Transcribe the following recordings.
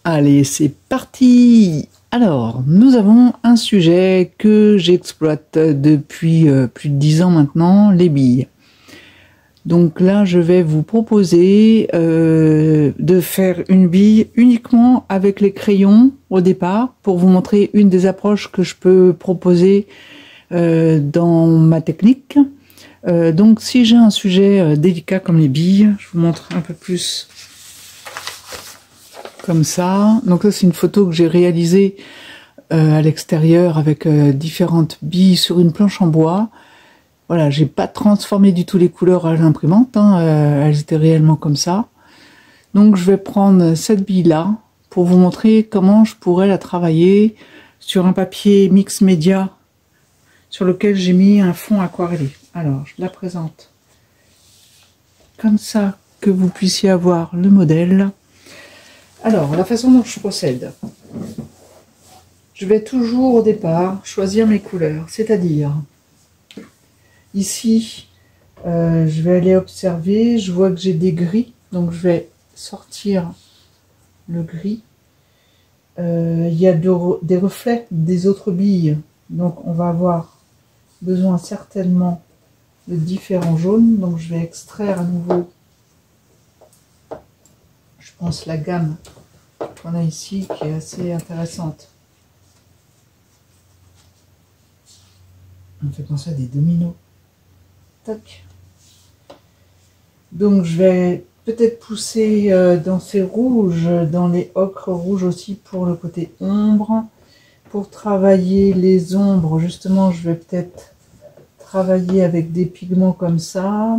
Allez, c'est parti! Alors, nous avons un sujet que j'exploite depuis plus de 10 ans maintenant, les billes. Donc là, je vais vous proposer de faire une bille uniquement avec les crayons au départ, pour vous montrer une des approches que je peux proposer dans ma technique. Donc si j'ai un sujet délicat comme les billes, je vous montre un peu plus comme ça. Donc là, c'est une photo que j'ai réalisée à l'extérieur avec différentes billes sur une planche en bois. Voilà, j'ai pas transformé du tout les couleurs à l'imprimante, hein, elles étaient réellement comme ça. Donc je vais prendre cette bille-là pour vous montrer comment je pourrais la travailler sur un papier mix média sur lequel j'ai mis un fond aquarellé. Alors, je la présente comme ça, que vous puissiez avoir le modèle. Alors, la façon dont je procède. Je vais toujours au départ choisir mes couleurs, c'est-à-dire ici, je vais aller observer, je vois que j'ai des gris, donc je vais sortir le gris. Il y a des reflets des autres billes, donc on va avoir besoin certainement de différents jaunes, donc je vais extraire à nouveau, je pense, la gamme qu'on a ici qui est assez intéressante. On me fait penser à des dominos. Tac. Donc je vais peut-être pousser dans ces rouges, dans les ocres rouges aussi pour le côté ombre. Pour travailler les ombres, justement, je vais peut-être travailler avec des pigments comme ça.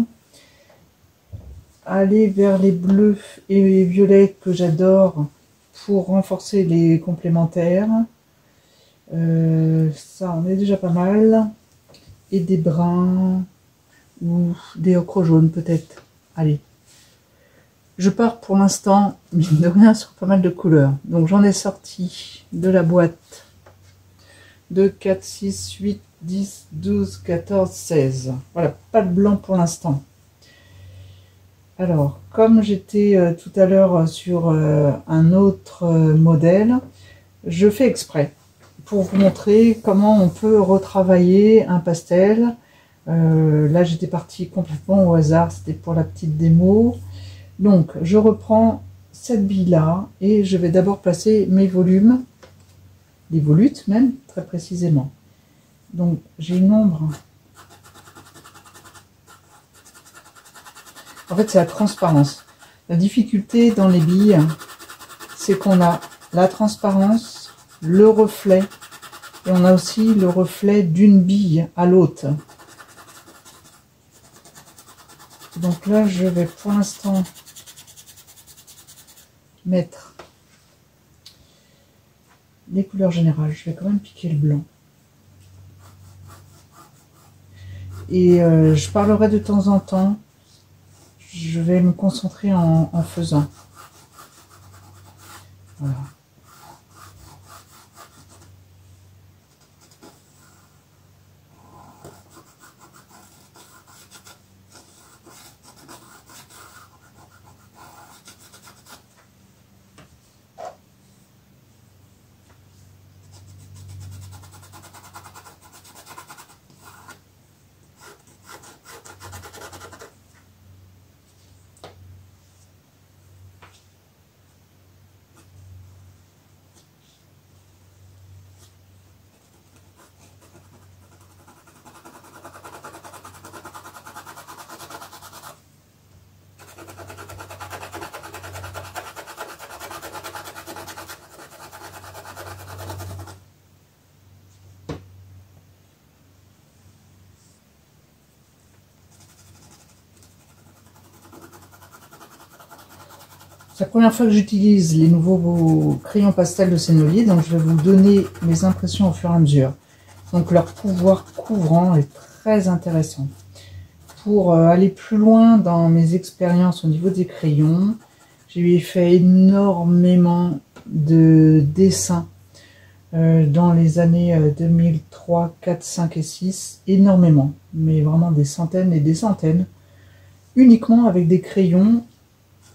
Aller vers les bleus et les violets que j'adore pour renforcer les complémentaires. Ça, on est déjà pas mal. Et des bruns ou des ocres jaunes peut-être. Allez. Je pars pour l'instant, mine de rien, sur pas mal de couleurs. Donc j'en ai sorti de la boîte de 4, 6, 8, 10, 12, 14, 16. Voilà, pas de blanc pour l'instant. Alors, comme j'étais tout à l'heure sur un autre modèle, je fais exprès pour vous montrer comment on peut retravailler un pastel. Là, j'étais partie complètement au hasard, c'était pour la petite démo. Donc, je reprends cette bille-là et je vais d'abord placer mes volumes, les volutes même, très précisément. Donc, j'ai une ombre. En fait, c'est la transparence. La difficulté dans les billes, c'est qu'on a la transparence, le reflet, et on a aussi le reflet d'une bille à l'autre. Donc là, je vais pour l'instant mettre les couleurs générales. Je vais quand même piquer le blanc. Et je parlerai de temps en temps. Je vais me concentrer en faisant. Voilà. C'est la première fois que j'utilise les nouveaux crayons pastel de Sennelier, donc je vais vous donner mes impressions au fur et à mesure. Donc leur pouvoir couvrant est très intéressant. Pour aller plus loin dans mes expériences au niveau des crayons, j'ai fait énormément de dessins dans les années 2003, 4, 5 et 6, énormément, mais vraiment des centaines et des centaines, uniquement avec des crayons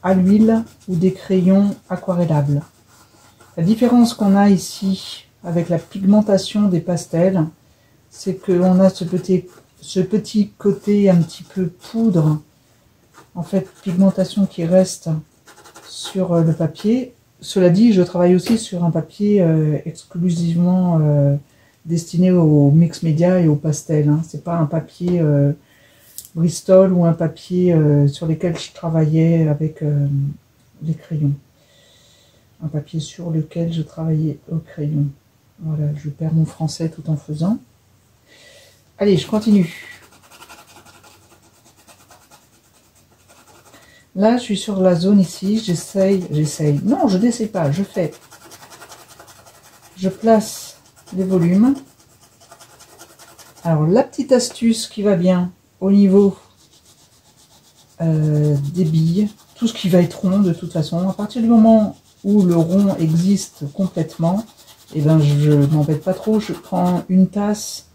à l'huile ou des crayons aquarellables. La différence qu'on a ici avec la pigmentation des pastels, c'est qu'on a ce petit côté un petit peu poudre, en fait pigmentation qui reste sur le papier. Cela dit, je travaille aussi sur un papier exclusivement destiné au mix média et au pastel. Hein. C'est pas un papier Bristol ou un papier sur lesquels je travaillais avec les crayons. Un papier sur lequel je travaillais au crayon. Voilà, je perds mon français tout en faisant. Allez, je continue. Là, je suis sur la zone ici, j'essaye. Non, je n'essaye pas, je fais. Je place les volumes. Alors, la petite astuce qui va bien au niveau des billes, tout ce qui va être rond de toute façon, à partir du moment où le rond existe complètement, et ben je m'embête pas trop, je prends une tasse,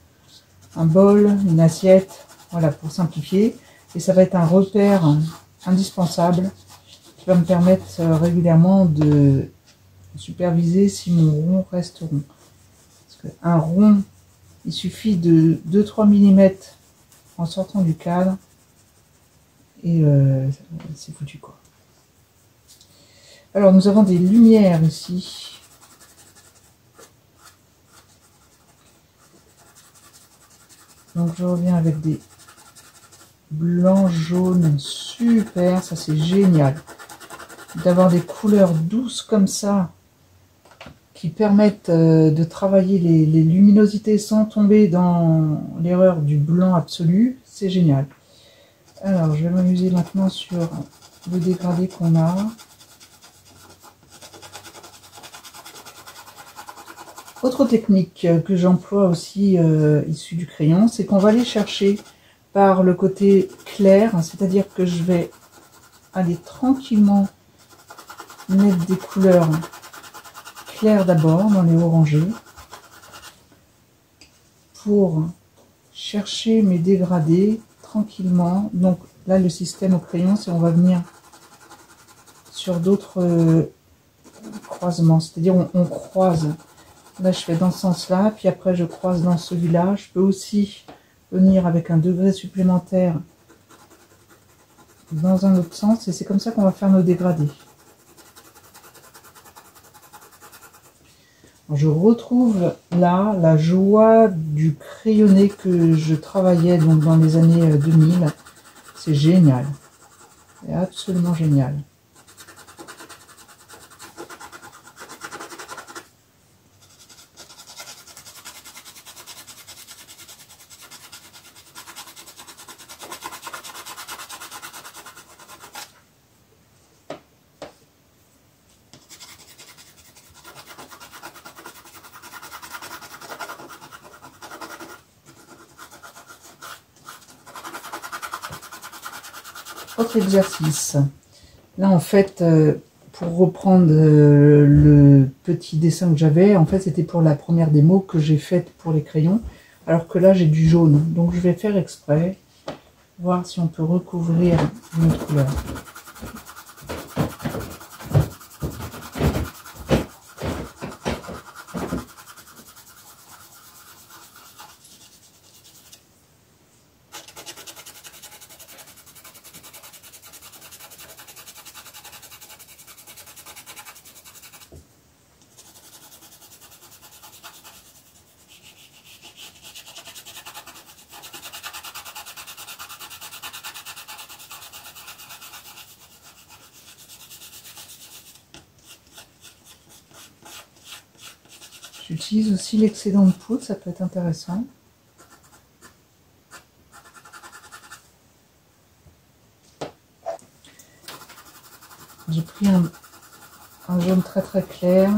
un bol, une assiette, voilà, pour simplifier, et ça va être un repère indispensable qui va me permettre régulièrement de superviser si mon rond reste rond. Parce qu'un rond, il suffit de 2-3 mm en sortant du cadre, et c'est foutu quoi. Alors nous avons des lumières ici. Donc je reviens avec des blancs, jaunes, super, ça c'est génial. D'avoir des couleurs douces comme ça, qui permettent de travailler les luminosités sans tomber dans l'erreur du blanc absolu, c'est génial. Alors je vais m'amuser maintenant sur le dégradé qu'on a. Autre technique que j'emploie aussi issue du crayon, c'est qu'on va aller chercher par le côté clair, c'est-à-dire que je vais aller tranquillement mettre des couleurs claires d'abord dans les orangés pour chercher mes dégradés tranquillement. Donc là le système au crayon, c'est on va venir sur d'autres croisements, c'est-à-dire on croise. Là, je fais dans ce sens-là, puis après, je croise dans celui-là. Je peux aussi venir avec un degré supplémentaire dans un autre sens, et c'est comme ça qu'on va faire nos dégradés. Je retrouve là la joie du crayonné que je travaillais donc dans les années 2000. C'est génial. C'est absolument génial. Autre exercice. Là, en fait, pour reprendre le petit dessin que j'avais, en fait, c'était pour la première démo que j'ai faite pour les crayons, alors que là, j'ai du jaune. Donc, je vais faire exprès, voir si on peut recouvrir une autre couleur. J'utilise aussi l'excédent de poudre, ça peut être intéressant. J'ai pris un jaune très très clair.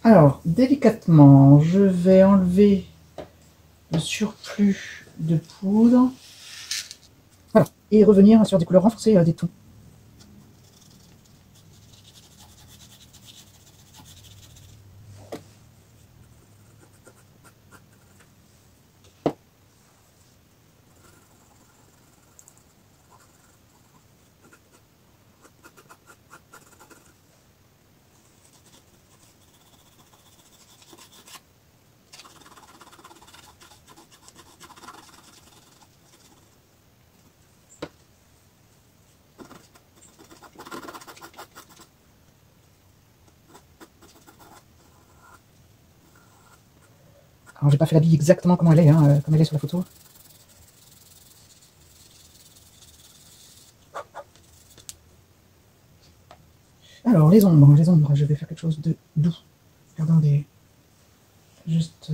Alors, délicatement, je vais enlever le surplus de poudre. Voilà. Et revenir sur des couleurs renforcées des tons. Alors, j'ai pas fait la bille exactement comme elle est, hein, comme elle est sur la photo. Alors, les ombres, je vais faire quelque chose de doux. Regardons des... Juste...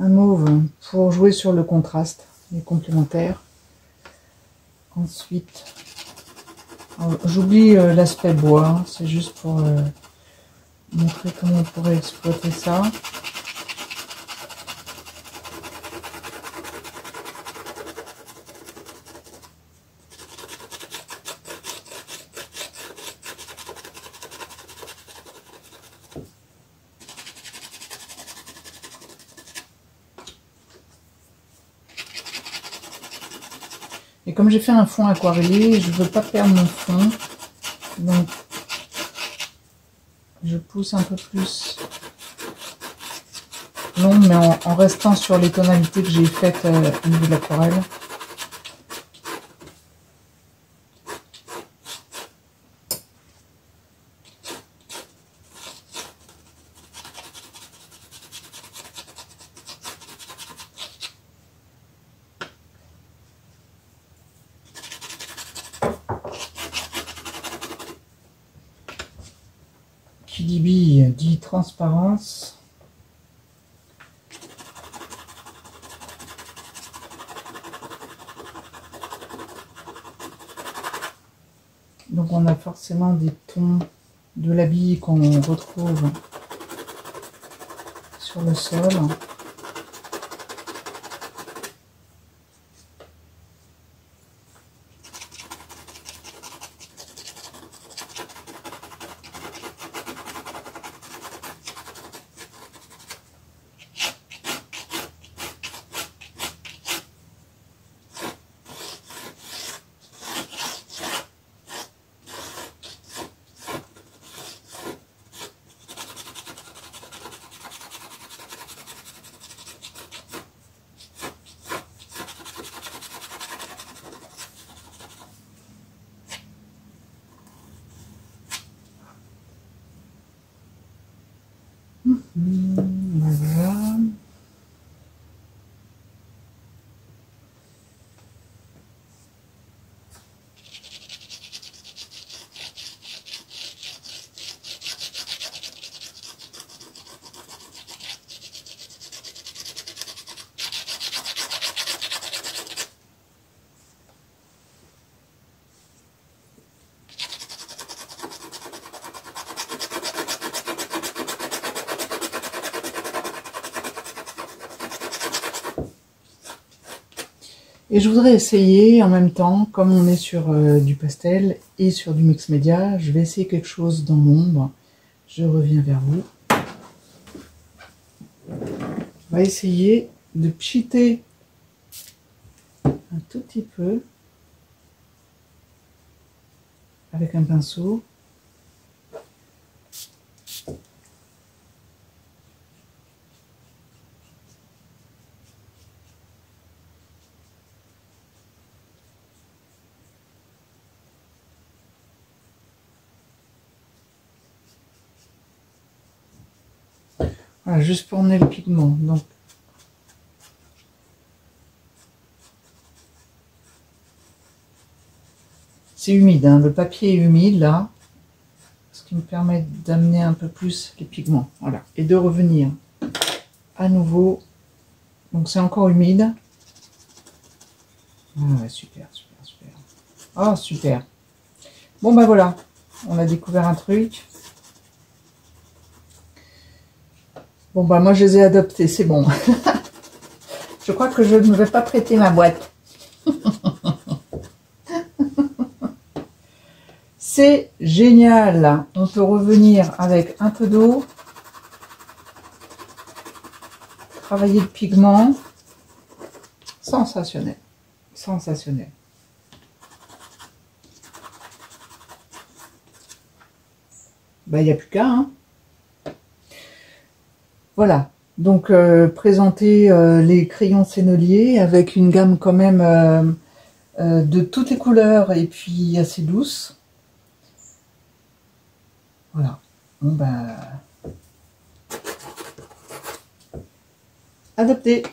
un mauve pour jouer sur le contraste, les complémentaires. Ensuite, j'oublie l'aspect bois, c'est juste pour montrer comment on pourrait exploiter ça. Et comme j'ai fait un fond aquarellé, je ne veux pas perdre mon fond, donc je pousse un peu plus l'ombre, mais en restant sur les tonalités que j'ai faites au niveau de l'aquarelle. Qui dit bille dit transparence. Donc on a forcément des tons de la bille qu'on retrouve sur le sol. Voilà. Et je voudrais essayer en même temps, comme on est sur du pastel et sur du mix média, je vais essayer quelque chose dans l'ombre. Je reviens vers vous. On va essayer de pchiter un tout petit peu avec un pinceau. Voilà, juste pour emmener le pigment. Donc, c'est humide, hein, le papier est humide là, ce qui me permet d'amener un peu plus les pigments. Voilà, et de revenir à nouveau. Donc c'est encore humide. Ah ouais, super, super, super. Oh, super. Bon, ben voilà, on a découvert un truc. Bon, bah moi, je les ai adoptés, c'est bon. Je crois que je ne vais pas prêter ma boîte. C'est génial. On peut revenir avec un peu d'eau. Travailler le pigment. Sensationnel. Sensationnel. Bah, il n'y a plus qu'à, hein. Voilà. Donc, présenter les crayons sennelier avec une gamme quand même de toutes les couleurs et puis assez douce. Voilà. Bon, bah... adopté.